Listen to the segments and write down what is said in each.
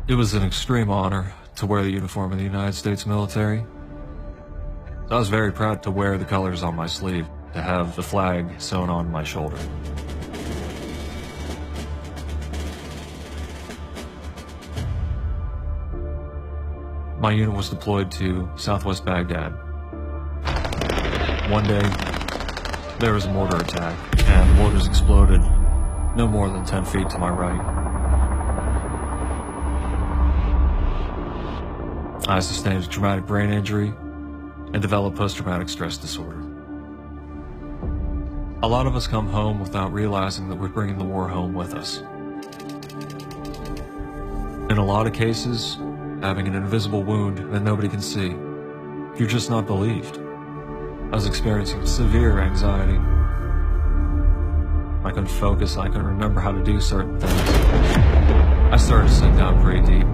It was an extreme honor to wear the uniform of the United States military. I was very proud to wear the colors on my sleeve, to have the flag sewn on my shoulder. My unit was deployed to southwest Baghdad. One day, there was a mortar attack, and the mortars exploded no more than 10 feet to my right. I sustained a traumatic brain injury and developed post-traumatic stress disorder. A lot of us come home without realizing that we're bringing the war home with us. In a lot of cases, having an invisible wound that nobody can see, you're just not believed. I was experiencing severe anxiety. I couldn't focus, I couldn't remember how to do certain things. I started to sink down pretty deep.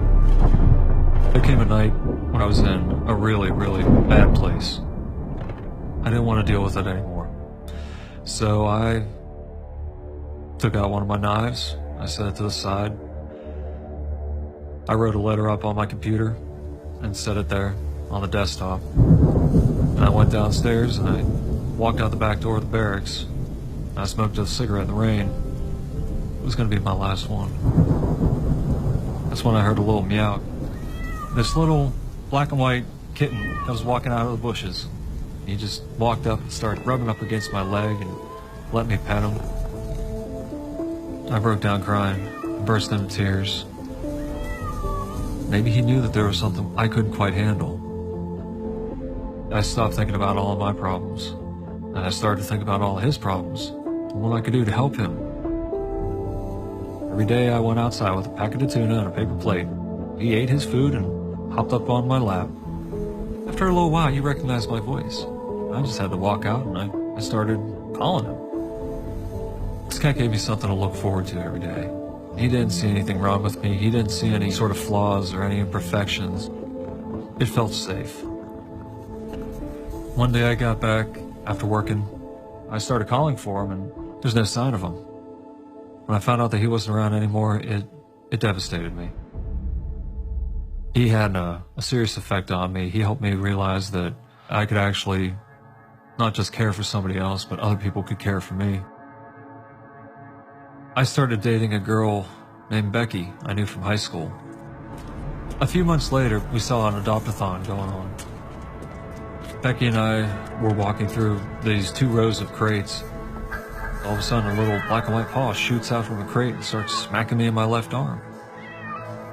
There came a night when I was in a really, really bad place. I didn't want to deal with it anymore. So I took out one of my knives, I set it to the side. I wrote a letter up on my computer and set it there on the desktop. And I went downstairs and I walked out the back door of the barracks. I smoked a cigarette in the rain. It was going to be my last one. That's when I heard a little meow. This little black and white kitten that was walking out of the bushes. He just walked up and started rubbing up against my leg and let me pet him. I broke down crying and burst into tears. Maybe he knew that there was something I couldn't quite handle. I stopped thinking about all of my problems, and I started to think about all of his problems and what I could do to help him. Every day I went outside with a packet of tuna and a paper plate. He ate his food and hopped up on my lap. After a little while, he recognized my voice. I just had to walk out and I started calling him. This cat gave me something to look forward to every day. He didn't see anything wrong with me. He didn't see any sort of flaws or any imperfections. It felt safe. One day I got back after working. I started calling for him and there's no sign of him. When I found out that he wasn't around anymore, it devastated me. He had a serious effect on me. He helped me realize that I could actually not just care for somebody else, but other people could care for me. I started dating a girl named Becky I knew from high school. A few months later, we saw an adopt-a-thon going on. Becky and I were walking through these 2 rows of crates. All of a sudden, a little black and white paw shoots out from the crate and starts smacking me in my left arm.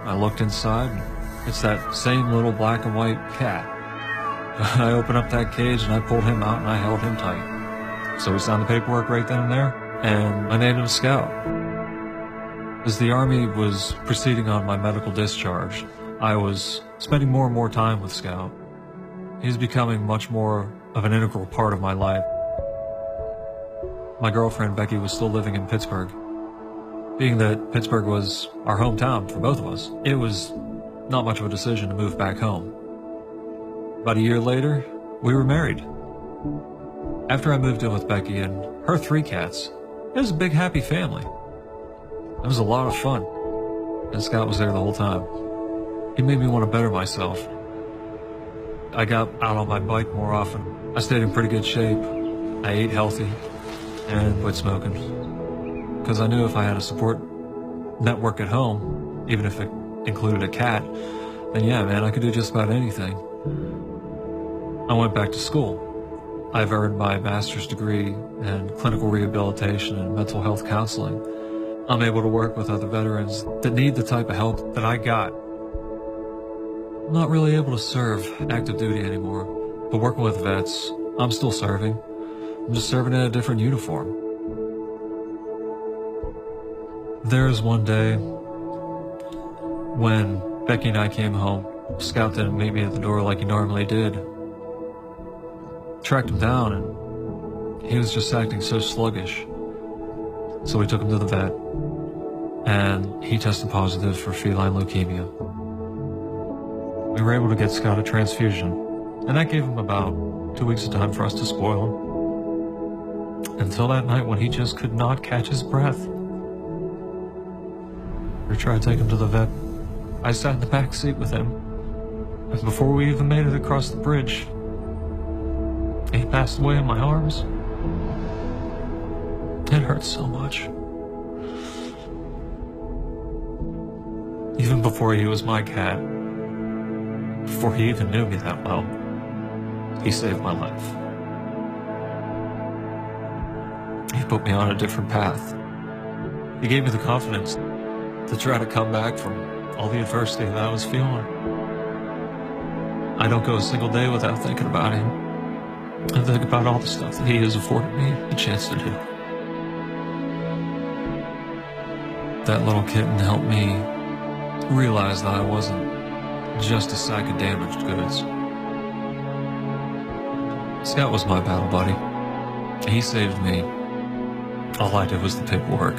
I looked inside, and it's that same little black and white cat. I opened up that cage and I pulled him out and I held him tight. So we signed the paperwork right then and there, and I named him Scout. As the Army was proceeding on my medical discharge, I was spending more and more time with Scout. He's becoming much more of an integral part of my life. My girlfriend Becky was still living in Pittsburgh. Being that Pittsburgh was our hometown for both of us, it was not much of a decision to move back home. About a year later, we were married. After I moved in with Becky and her 3 cats, it was a big happy family. It was a lot of fun, and Scott was there the whole time. He made me want to better myself. I got out on my bike more often. I stayed in pretty good shape. I ate healthy and quit smoking. Because I knew if I had a support network at home, even if it included a cat, then yeah, man, I could do just about anything. I went back to school. I've earned my master's degree in clinical rehabilitation and mental health counseling. I'm able to work with other veterans that need the type of help that I got. I'm not really able to serve active duty anymore, but working with vets, I'm still serving. I'm just serving in a different uniform. There's one day when Becky and I came home. Scout didn't meet me at the door like he normally did. Tracked him down and he was just acting so sluggish. So we took him to the vet and he tested positive for feline leukemia. We were able to get Scout a transfusion, and that gave him about 2 weeks of time for us to spoil him. Until that night when he just could not catch his breath. We tried to take him to the vet. I sat in the back seat with him. And before we even made it across the bridge, he passed away in my arms. It hurt so much. Even before he was my cat, before he even knew me that well, he saved my life. He put me on a different path. He gave me the confidence to try to come back from all the adversity that I was feeling. I don't go a single day without thinking about him. I think about all the stuff that he has afforded me a chance to do. That little kitten helped me realize that I wasn't just a sack of damaged goods. Scott was my battle buddy. He saved me. All I did was the paperwork.